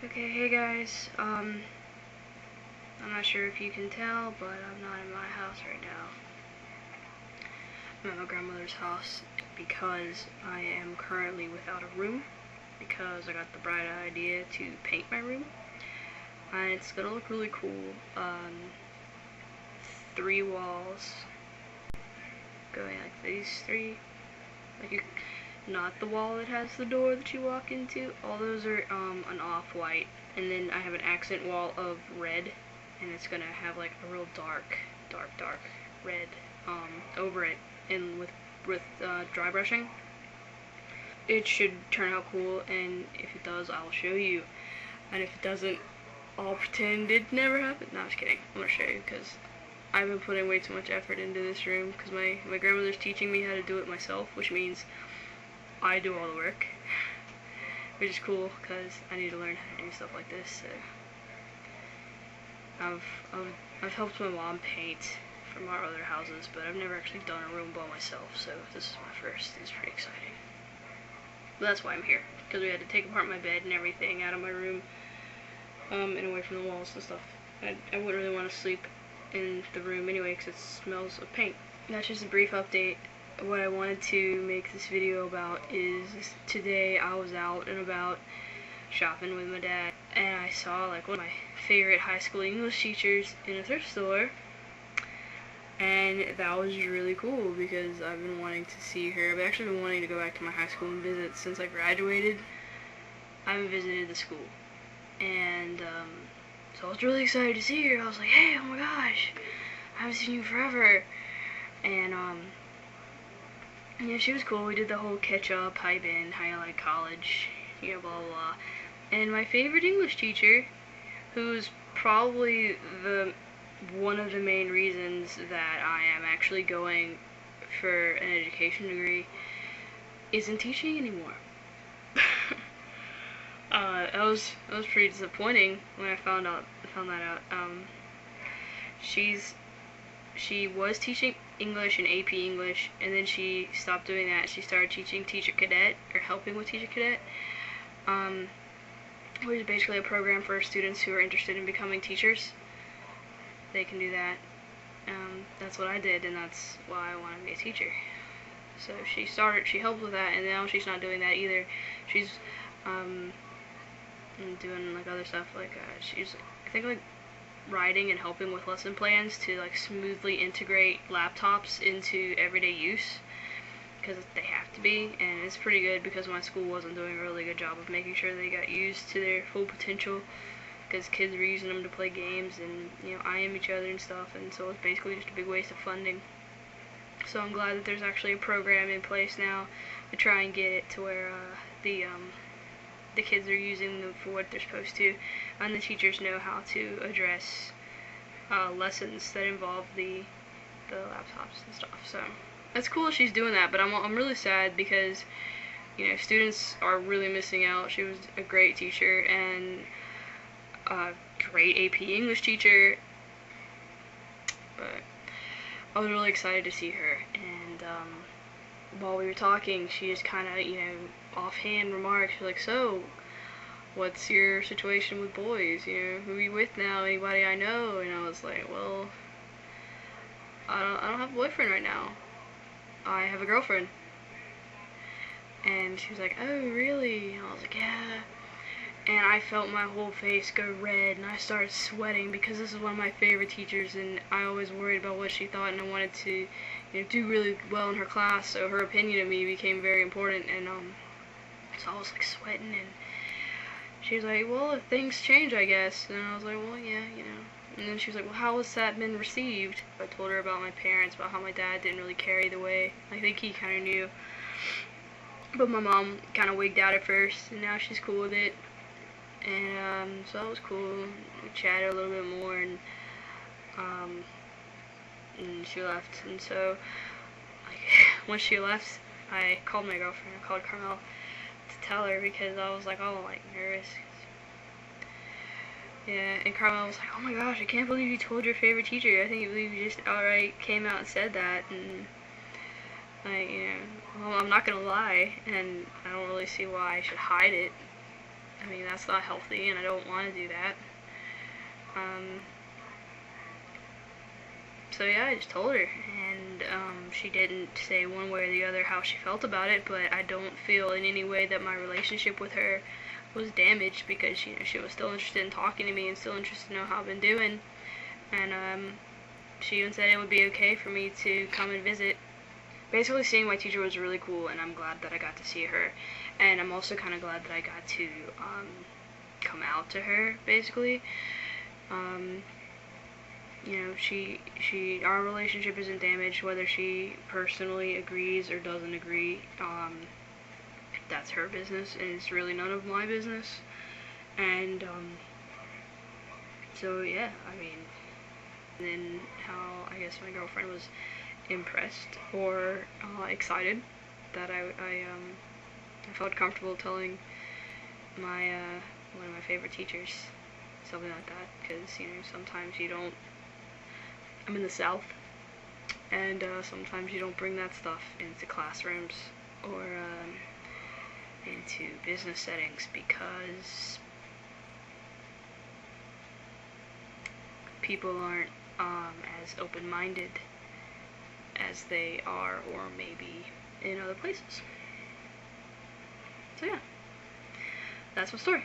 Okay, hey guys, I'm not sure if you can tell, but I'm not in my house right now. I'm at my grandmother's house because I am currently without a room, because I got the bright idea to paint my room, and it's gonna look really cool. 3 walls, going like these 3, not the wall that has the door that you walk into. All those are an off-white, and then I have an accent wall of red, and it's gonna have like a real dark red over it, and with dry brushing. It should turn out cool, and if it does, I'll show you. And if it doesn't, I'll pretend it never happened. No, I'm just kidding. I'm gonna show you because I've been putting way too much effort into this room because my grandmother's teaching me how to do it myself, which means I do all the work, which is cool because I need to learn how to do stuff like this. So I've helped my mom paint from our other houses, but I've never actually done a room by myself. So this is my first. It's pretty exciting. But that's why I'm here, because we had to take apart my bed and everything out of my room, and away from the walls and stuff. I wouldn't really want to sleep in the room anyway because it smells of paint. That's just a brief update. What I wanted to make this video about is today I was out and about shopping with my dad, and I saw like one of my favorite high school English teachers in a thrift store, and that was really cool because I've been wanting to see her. I've actually been wanting to go back to my high school and visit since I graduated. I haven't visited the school, and so I was really excited to see her. I was like, hey, oh my gosh, I haven't seen you forever. And yeah, she was cool. We did the whole catch up, how you been, how you like college, you know, blah blah blah. And my favorite English teacher, who's probably one of the main reasons that I am actually going for an education degree, isn't teaching anymore. That was pretty disappointing when I found that out. She was teaching English and AP English, and then she stopped doing that. She started teaching Teacher Cadet, or helping with Teacher Cadet, which is basically a program for students who are interested in becoming teachers. They can do that. That's what I did, and that's why I wanted to be a teacher. So she helped with that, and now she's not doing that either. She's doing like other stuff, like she's, I think, like writing and helping with lesson plans to like smoothly integrate laptops into everyday use, because they have to be. And it's pretty good because my school wasn't doing a really good job of making sure they got used to their full potential, because kids were using them to play games and, you know, IM each other and stuff, and so it's basically just a big waste of funding. So I'm glad that there's actually a program in place now to try and get it to where the kids are using them for what they're supposed to, and the teachers know how to address lessons that involve the laptops and stuff. So it's cool she's doing that, but I'm really sad because, you know, students are really missing out. She was a great teacher and a great AP English teacher, but I was really excited to see her. And while we were talking, she just kind of, you know, offhand remarks like, so what's your situation with boys, you know, who are you with now, anybody I know? And I was like, well, I don't have a boyfriend right now, I have a girlfriend. And she was like, oh really? And I was like, yeah. And I felt my whole face go red, and I started sweating because this is one of my favorite teachers, and I always worried about what she thought, and I wanted to, you know, do really well in her class, so her opinion of me became very important. And so I was like sweating, and she was like, well, if things change, I guess. And I was like, well, yeah, you know. And then she was like, well, how has that been received? I told her about my parents, about how my dad didn't really care either way. I think he kind of knew, but my mom kind of wigged out at first, and now she's cool with it. And so that was cool. We chatted a little bit more, and she left. And so, like, when she left, I called my girlfriend. I called Carmel to tell her because I was like, oh, like, nervous. Yeah, and Carmel was like, oh my gosh, I can't believe you told your favorite teacher. I think you believe you just outright came out and said that. And like, you know, well, I'm not gonna lie, and I don't really see why I should hide it. I mean, that's not healthy, and I don't want to do that. So yeah, I just told her, and she didn't say one way or the other how she felt about it, but I don't feel in any way that my relationship with her was damaged, because she was still interested in talking to me and still interested to know how I've been doing, and she even said it would be okay for me to come and visit. Basically, seeing my teacher was really cool, and I'm glad that I got to see her, and I'm also kind of glad that I got to come out to her, basically. You know, our relationship isn't damaged, whether she personally agrees or doesn't agree. That's her business, and it's really none of my business. And so yeah, I mean, and then how I guess my girlfriend was impressed or excited that I felt comfortable telling my one of my favorite teachers something like that, because you know, sometimes you don't. I'm in the South, and sometimes you don't bring that stuff into classrooms or into business settings, because people aren't as open-minded as they are or maybe in other places. So yeah, that's my story.